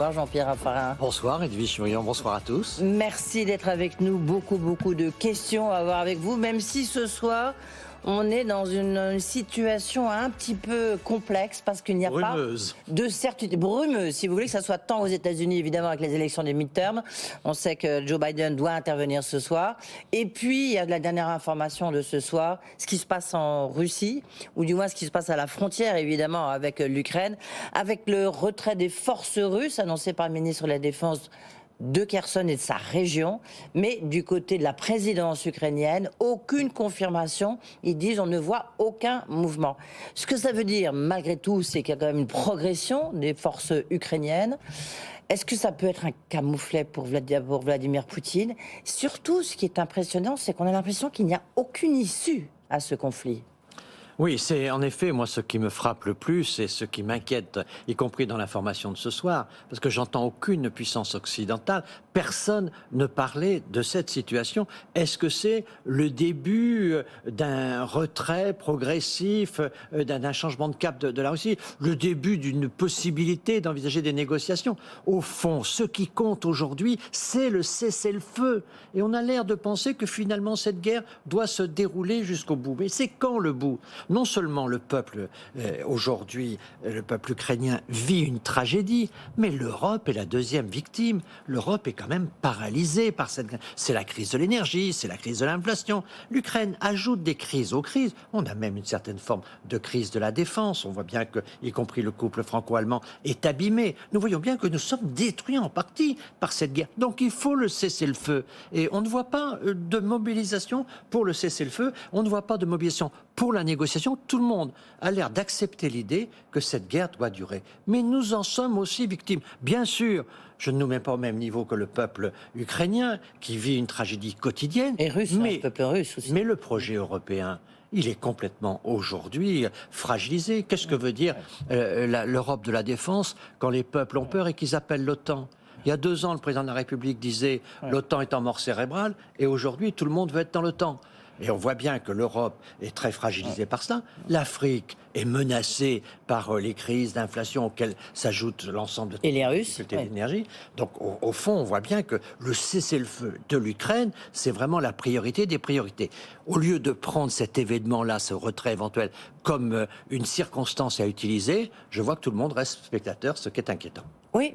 Bonsoir Jean-Pierre Raffarin. Bonsoir Edwige Murion, bonsoir à tous. Merci d'être avec nous. Beaucoup de questions à avoir avec vous, même si ce soir, on est dans une situation un petit peu complexe parce qu'il n'y a pas de certitude. Brumeuse, si vous voulez, que ça soit tant aux États-Unis, évidemment, avec les élections des midterms. On sait que Joe Biden doit intervenir ce soir. Et puis, il y a de la dernière information de ce soir, ce qui se passe en Russie, ou du moins ce qui se passe à la frontière, évidemment, avec l'Ukraine, avec le retrait des forces russes annoncé par le ministre de la Défense de Kherson et de sa région, mais du côté de la présidence ukrainienne, aucune confirmation. Ils disent on ne voit aucun mouvement. Ce que ça veut dire, malgré tout, c'est qu'il y a quand même une progression des forces ukrainiennes. Est-ce que ça peut être un camouflet pour Vladimir Poutine? Surtout, ce qui est impressionnant, c'est qu'on a l'impression qu'il n'y a aucune issue à ce conflit. Oui, c'est en effet, moi, ce qui me frappe le plus et ce qui m'inquiète, y compris dans l'information de ce soir, parce que j'entends aucune puissance occidentale, personne ne parlait de cette situation. Est-ce que c'est le début d'un retrait progressif, d'un changement de cap de la Russie, le début d'une possibilité d'envisager des négociations? Au fond, ce qui compte aujourd'hui, c'est le cessez-le-feu. Et on a l'air de penser que finalement, cette guerre doit se dérouler jusqu'au bout. Mais c'est quand le bout? Non seulement le peuple, aujourd'hui, le peuple ukrainien vit une tragédie, mais l'Europe est la deuxième victime. L'Europe est quand même paralysée par cette... C'est la crise de l'énergie, c'est la crise de l'inflation. L'Ukraine ajoute des crises aux crises. On a même une certaine forme de crise de la défense. On voit bien que, y compris le couple franco-allemand, est abîmé. Nous voyons bien que nous sommes détruits en partie par cette guerre. Donc il faut le cessez-le-feu. Et on ne voit pas de mobilisation pour le cessez-le-feu. On ne voit pas de mobilisation pour la négociation. Tout le monde a l'air d'accepter l'idée que cette guerre doit durer. Mais nous en sommes aussi victimes. Bien sûr, je ne nous mets pas au même niveau que le peuple ukrainien qui vit une tragédie quotidienne. Et russe, mais, le peuple russe aussi. Mais le projet européen, il est complètement aujourd'hui fragilisé. Qu'est-ce que veut dire l'Europe de la défense quand les peuples ont peur et qu'ils appellent l'OTAN? Il y a 2 ans, le président de la République disait l'OTAN est en mort cérébrale et aujourd'hui, tout le monde veut être dans l'OTAN. Et on voit bien que l'Europe est très fragilisée par cela. L'Afrique est menacée par les crises d'inflation auxquelles s'ajoute l'ensemble de les Russes d'énergie. Donc au fond, on voit bien que le cessez-le-feu de l'Ukraine, c'est vraiment la priorité des priorités. Au lieu de prendre cet événement-là, ce retrait éventuel, comme une circonstance à utiliser, je vois que tout le monde reste spectateur, ce qui est inquiétant. Oui.